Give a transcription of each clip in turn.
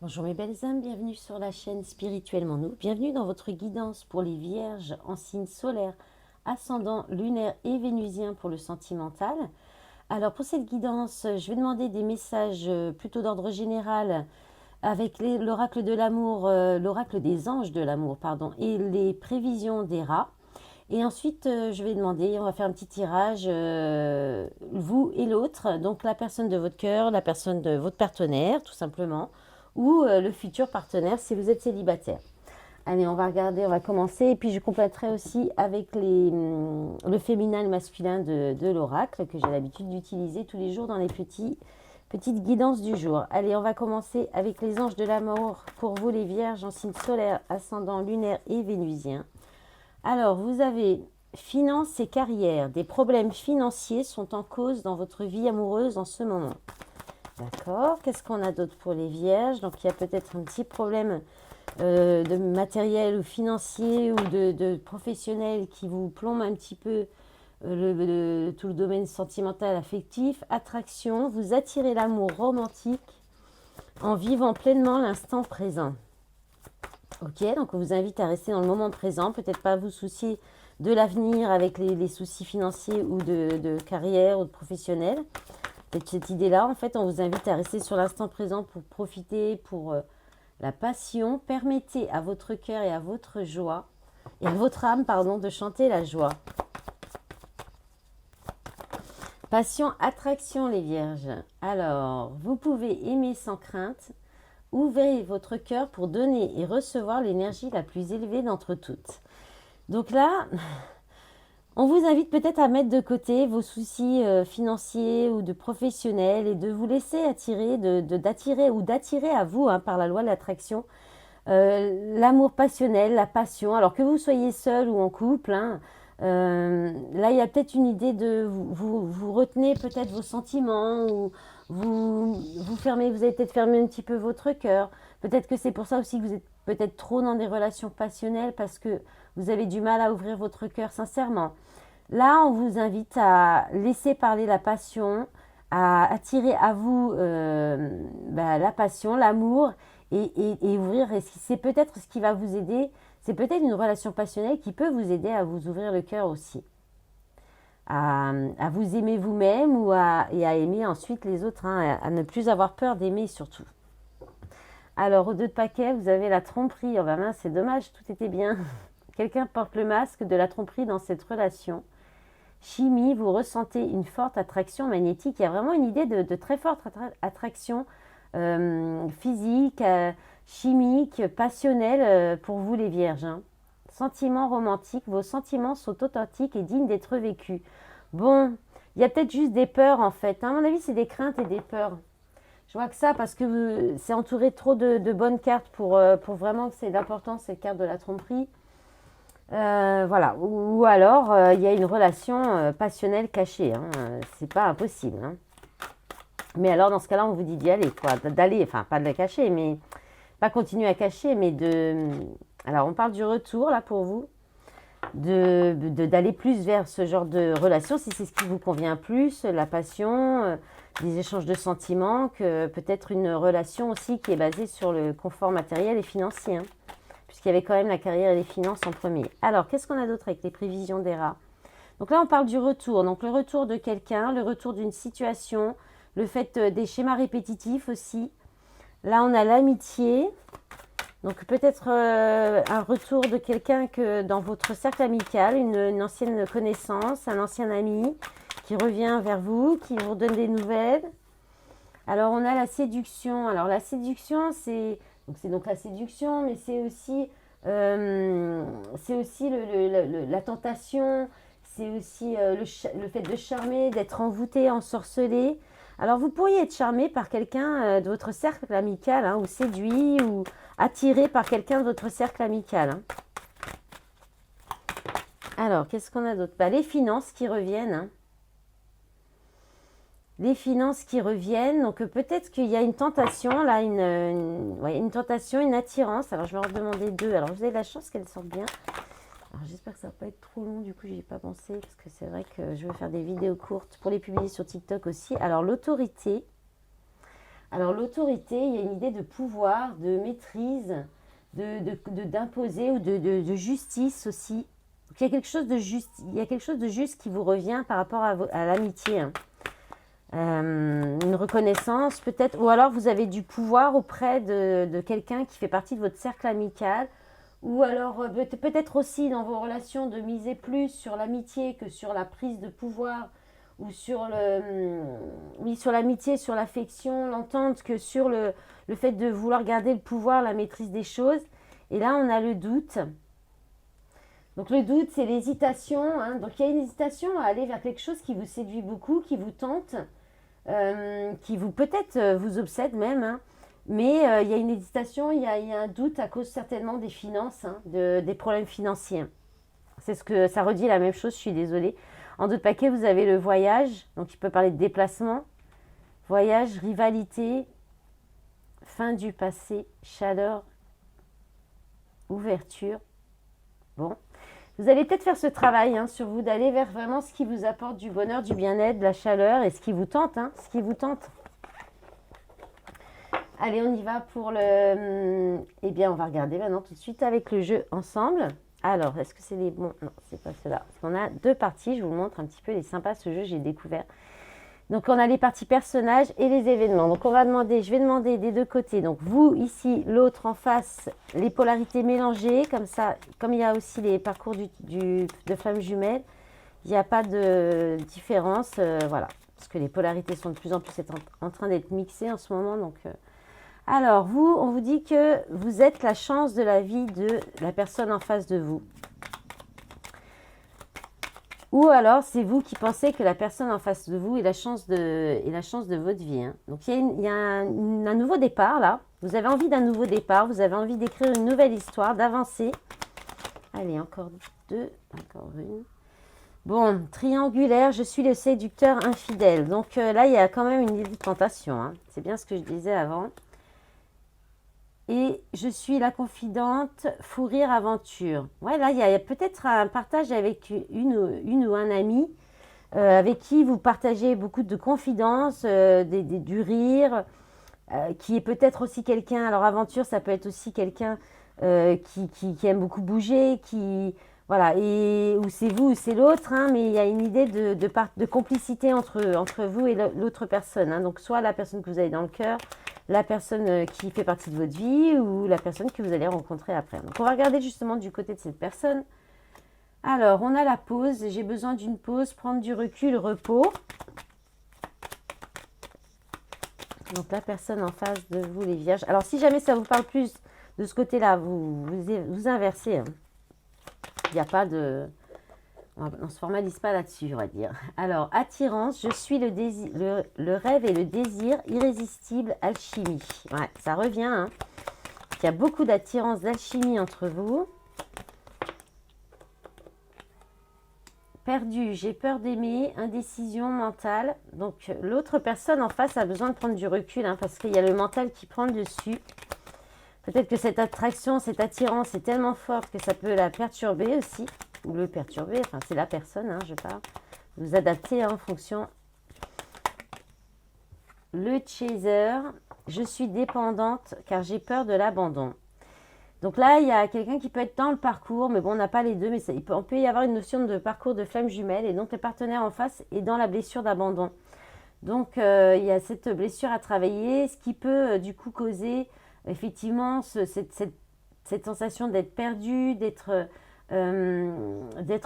Bonjour mes belles âmes, bienvenue sur la chaîne Spirituellement Nous. Bienvenue dans votre guidance pour les vierges en signe solaire, ascendant, lunaire et vénusien pour le sentimental. Alors pour cette guidance, je vais demander des messages plutôt d'ordre général avec l'oracle de l'amour, l'oracle des anges de l'amour, pardon, et les prévisions des rats. Et ensuite, je vais demander, on va faire un petit tirage, vous et l'autre, donc la personne de votre cœur, la personne de votre partenaire, tout simplement, ou le futur partenaire si vous êtes célibataire. Allez, on va regarder, on va commencer, et puis je compléterai aussi avec le féminin et le masculin de l'oracle, que j'ai l'habitude d'utiliser tous les jours dans les petites guidances du jour. Allez, on va commencer avec les anges de l'amour pour vous les vierges en signe solaire, ascendant, lunaire et vénusien. Alors, vous avez finances et carrière. Des problèmes financiers sont en cause dans votre vie amoureuse en ce moment. D'accord. Qu'est-ce qu'on a d'autre pour les vierges? Donc, il y a peut-être un petit problème de matériel ou financier ou de professionnel qui vous plombe un petit peu tout le domaine sentimental, affectif. Attraction, vous attirez l'amour romantique en vivant pleinement l'instant présent. Ok, donc on vous invite à rester dans le moment présent, peut-être pas vous soucier de l'avenir avec les soucis financiers ou de carrière ou de professionnel. Peut-être cette idée-là, en fait, on vous invite à rester sur l'instant présent pour profiter, pour la passion. Permettez à votre cœur et à votre joie, et à votre âme, pardon, de chanter la joie. Passion, attraction, les vierges. Alors, vous pouvez aimer sans crainte. Ouvrez votre cœur pour donner et recevoir l'énergie la plus élevée d'entre toutes. Donc là, on vous invite peut-être à mettre de côté vos soucis financiers ou de professionnels et de vous laisser attirer, d'attirer ou d'attirer à vous, par la loi de l'attraction, l'amour passionnel, la passion. Alors que vous soyez seul ou en couple, là il y a peut-être une idée de vous retenez peut-être vos sentiments ou vous fermez, vous avez peut-être fermé un petit peu votre cœur. Peut-être que c'est pour ça aussi que vous êtes peut-être trop dans des relations passionnelles parce que vous avez du mal à ouvrir votre cœur sincèrement. Là, on vous invite à laisser parler la passion, à attirer à vous la passion, l'amour et ouvrir. Et c'est peut-être ce qui va vous aider. C'est peut-être une relation passionnelle qui peut vous aider à vous ouvrir le cœur aussi, à vous aimer vous-même et à aimer ensuite les autres, à ne plus avoir peur d'aimer surtout. Alors, au deux de paquet, vous avez la tromperie. Oh ben mince, c'est dommage, tout était bien. Quelqu'un porte le masque de la tromperie dans cette relation. Chimie, vous ressentez une forte attraction magnétique. Il y a vraiment une idée de très forte attraction physique, chimique, passionnelle pour vous les vierges. Sentiments romantiques, vos sentiments sont authentiques et dignes d'être vécus. Bon, il y a peut-être juste des peurs en fait. À mon avis, c'est des craintes et des peurs. Je vois que ça parce que c'est entouré trop de bonnes cartes pour vraiment que c'est l'important, cette carte de la tromperie. Voilà. Ou alors, il y a une relation passionnelle cachée. C'est pas impossible. Mais alors, dans ce cas-là, on vous dit d'y aller, quoi. D'aller, enfin, pas de la cacher, mais pas continuer à cacher, mais de. Alors, on parle du retour, là, pour vous. D'aller plus vers ce genre de relation, si c'est ce qui vous convient plus, la passion, des échanges de sentiments, que peut-être une relation aussi qui est basée sur le confort matériel et financier. Puisqu'il y avait quand même la carrière et les finances en premier. Alors, qu'est-ce qu'on a d'autre avec les prévisions des rats? Donc là, on parle du retour. Donc le retour de quelqu'un, le retour d'une situation, le fait des schémas répétitifs aussi. Là, on a l'amitié. Donc peut-être un retour de quelqu'un que dans votre cercle amical, une ancienne connaissance, un ancien ami qui revient vers vous, qui vous donne des nouvelles. Alors on a la séduction. Alors la séduction, c'est donc la séduction, mais c'est aussi la tentation, c'est aussi le fait de charmer, d'être envoûté, ensorcelé. Alors vous pourriez être charmé par quelqu'un de votre cercle amical, ou séduit, ou attiré par quelqu'un de votre cercle amical. Alors, qu'est-ce qu'on a d'autre? Les finances qui reviennent. Les finances qui reviennent. Donc peut-être qu'il y a une tentation, là, une tentation, une attirance. Alors je vais en demander deux. Alors vous avez de la chance qu'elles sortent bien. Alors j'espère que ça va pas être trop long, du coup j'y ai pas pensé, parce que c'est vrai que je vais faire des vidéos courtes pour les publier sur TikTok aussi. Alors l'autorité. Alors l'autorité, il y a une idée de pouvoir, de maîtrise, d'imposer ou de justice aussi. Donc, il y a quelque chose de juste, il y a quelque chose de juste qui vous revient par rapport à l'amitié, hein. Une reconnaissance peut-être, ou alors vous avez du pouvoir auprès de quelqu'un qui fait partie de votre cercle amical, ou alors peut-être aussi dans vos relations de miser plus sur l'amitié que sur la prise de pouvoir, ou sur oui, sur l'amitié, sur l'affection, l'entente, que sur le fait de vouloir garder le pouvoir, la maîtrise des choses. Et là, on a le doute. Donc le doute, c'est l'hésitation, hein. Donc il y a une hésitation à aller vers quelque chose qui vous séduit beaucoup, qui vous tente, qui vous peut-être vous obsède même, hein. Mais il y a une hésitation, il y a un doute à cause certainement des finances, hein, des problèmes financiers. C'est ce que ça redit la même chose, je suis désolée. En d'autres paquets, vous avez le voyage, donc il peut parler de déplacement, voyage, rivalité, fin du passé, chaleur, ouverture. Bon, vous allez peut-être faire ce travail, hein, sur vous, d'aller vers vraiment ce qui vous apporte du bonheur, du bien-être, de la chaleur et ce qui vous tente, hein, ce qui vous tente. Allez, on y va pour le... Eh bien, on va regarder maintenant tout de suite avec le jeu ensemble. Alors, est-ce que c'est les bons? Non, c'est pas cela. On a deux parties, je vous montre un petit peu. Il est sympa ce jeu, j'ai découvert. Donc, on a les parties personnages et les événements. Donc, on va demander, je vais demander des deux côtés. Donc, vous, ici, l'autre en face, les polarités mélangées. Comme ça, comme il y a aussi les parcours de flammes jumelles, il n'y a pas de différence. Voilà, parce que les polarités sont de plus en plus en train d'être mixées en ce moment. Donc... Alors, vous, on vous dit que vous êtes la chance de la vie de la personne en face de vous. Ou alors, c'est vous qui pensez que la personne en face de vous est la chance de votre vie, hein. Donc, il y a un nouveau départ, là. Vous avez envie d'un nouveau départ. Vous avez envie d'écrire une nouvelle histoire, d'avancer. Allez, encore deux, encore une. Bon, triangulaire, je suis le séducteur infidèle. Donc, là, il y a quand même une idée de tentation, hein. C'est bien ce que je disais avant. Et je suis la confidente, fou rire aventure. Ouais, là, il y a peut-être un partage avec une ou un ami avec qui vous partagez beaucoup de confidences, du rire, qui est peut-être aussi quelqu'un. Alors, aventure, ça peut être aussi quelqu'un qui aime beaucoup bouger, voilà, et ou c'est vous ou c'est l'autre, hein, mais il y a une idée de complicité entre vous et l'autre personne, hein. Donc, soit la personne que vous avez dans le cœur, la personne qui fait partie de votre vie ou la personne que vous allez rencontrer après. Donc, on va regarder justement du côté de cette personne. Alors, on a la pause. J'ai besoin d'une pause, prendre du recul, repos. Donc, la personne en face de vous, les vierges. Alors, si jamais ça vous parle plus de ce côté-là, vous inversez, hein. Il n'y a pas de... On ne se formalise pas là-dessus, on va dire. Alors, attirance, je suis le désir, le rêve et le désir, irrésistible, alchimie. Ouais, ça revient, hein. Il y a beaucoup d'attirance, d'alchimie entre vous. Perdu, j'ai peur d'aimer, indécision mentale. Donc, l'autre personne en face a besoin de prendre du recul, hein, parce qu'il y a le mental qui prend le dessus. Peut-être que cette attraction, cette attirance est tellement forte que ça peut la perturber aussi. Ou le perturber, enfin c'est la personne, hein, je parle. Vous adaptez, hein, en fonction. Le chaser, je suis dépendante car j'ai peur de l'abandon. Donc là, il y a quelqu'un qui peut être dans le parcours, mais bon, on n'a pas les deux, mais on peut y avoir une notion de parcours de flamme jumelle, et donc le partenaire en face est dans la blessure d'abandon. Donc il y a cette blessure à travailler, ce qui peut du coup causer effectivement cette sensation d'être perdu, d'être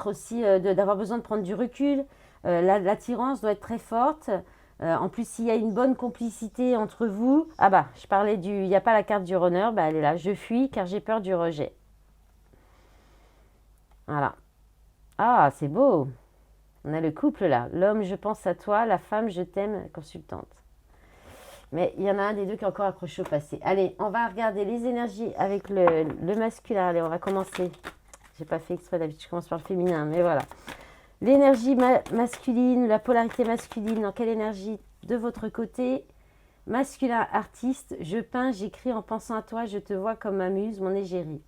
aussi, d'avoir besoin de prendre du recul. L'attirance doit être très forte. En plus, s'il y a une bonne complicité entre vous, ah bah, je parlais il n'y a pas la carte du runner, bah elle est là, je fuis car j'ai peur du rejet. Voilà. Ah, c'est beau. On a le couple là. L'homme, je pense à toi, la femme, je t'aime, consultante. Mais il y en a un des deux qui est encore accroché au passé. Allez, on va regarder les énergies avec le masculin. Allez, on va commencer. J'ai pas fait exprès, d'habitude je commence par le féminin, mais voilà. L'énergie masculine, la polarité masculine, dans quelle énergie de votre côté? Masculin artiste, je peins, j'écris en pensant à toi, je te vois comme ma muse, mon égérie.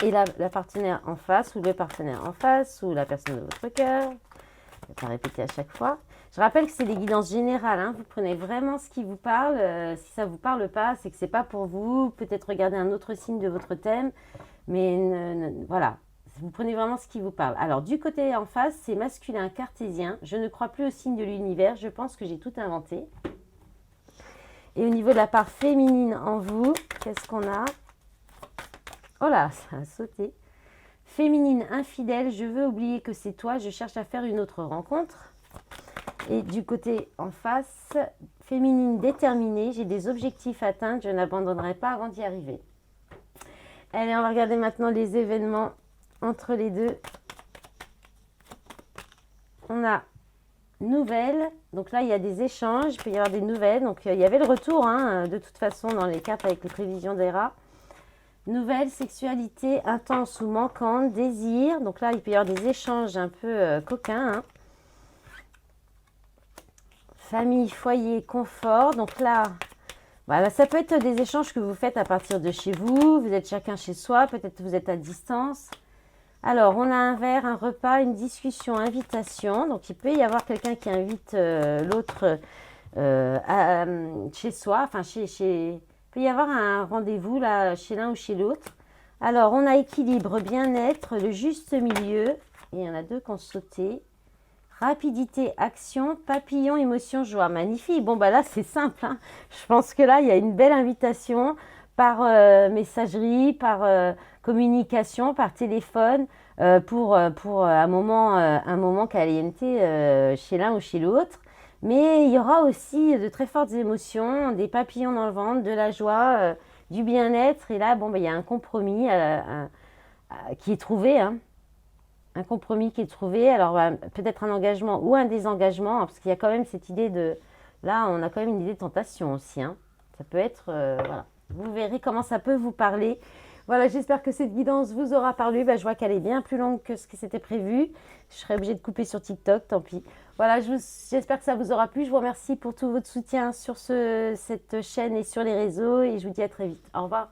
Et la partenaire en face, ou le partenaire en face, ou la personne de votre cœur. Je ne vais pas répéter à chaque fois. Je rappelle que c'est des guidances générales, hein. Vous prenez vraiment ce qui vous parle. Si ça ne vous parle pas, c'est que ce n'est pas pour vous. Peut-être regardez un autre signe de votre thème. Mais voilà, vous prenez vraiment ce qui vous parle. Alors, du côté en face, c'est masculin cartésien. Je ne crois plus au signe de l'univers. Je pense que j'ai tout inventé. Et au niveau de la part féminine en vous, qu'est-ce qu'on a? Oh là, ça a sauté. Féminine infidèle, je veux oublier que c'est toi. Je cherche à faire une autre rencontre. Et du côté en face, féminine déterminée. J'ai des objectifs à atteindre. Je n'abandonnerai pas avant d'y arriver. Allez, on va regarder maintenant les événements entre les deux. On a nouvelles. Donc là, il y a des échanges. Il peut y avoir des nouvelles. Donc, il y avait le retour, hein, de toute façon, dans les cartes avec les prévisions d'Era. Nouvelle sexualité intense ou manquante. Désir. Donc là, il peut y avoir des échanges un peu coquins. Hein. Famille, foyer, confort. Donc là... Voilà, ça peut être des échanges que vous faites à partir de chez vous. Vous êtes chacun chez soi. Peut-être vous êtes à distance. Alors, on a un verre, un repas, une discussion, invitation. Donc, il peut y avoir quelqu'un qui invite l'autre chez soi. Enfin, il peut y avoir un rendez-vous là, chez l'un ou chez l'autre. Alors, on a équilibre, bien-être, le juste milieu. Et il y en a deux qui ont sauté. Rapidité, action, papillon, émotion, joie. Magnifique. Bon, bah là, c'est simple. Hein. Je pense que là, il y a une belle invitation par messagerie, par communication, par téléphone, pour un moment caliente chez l'un ou chez l'autre. Mais il y aura aussi de très fortes émotions, des papillons dans le ventre, de la joie, du bien-être. Et là, bon, bah, il y a un compromis qui est trouvé, hein. Un compromis qui est trouvé, alors peut-être un engagement ou un désengagement, hein, parce qu'il y a quand même cette idée de... Là, on a quand même une idée de tentation aussi. Hein. Ça peut être... voilà. Vous verrez comment ça peut vous parler. Voilà, j'espère que cette guidance vous aura parlé. Je vois qu'elle est bien plus longue que ce qui s'était prévu. Je serais obligée de couper sur TikTok, tant pis. Voilà, j'espère que ça vous aura plu. Je vous remercie pour tout votre soutien sur cette chaîne et sur les réseaux. Et je vous dis à très vite. Au revoir.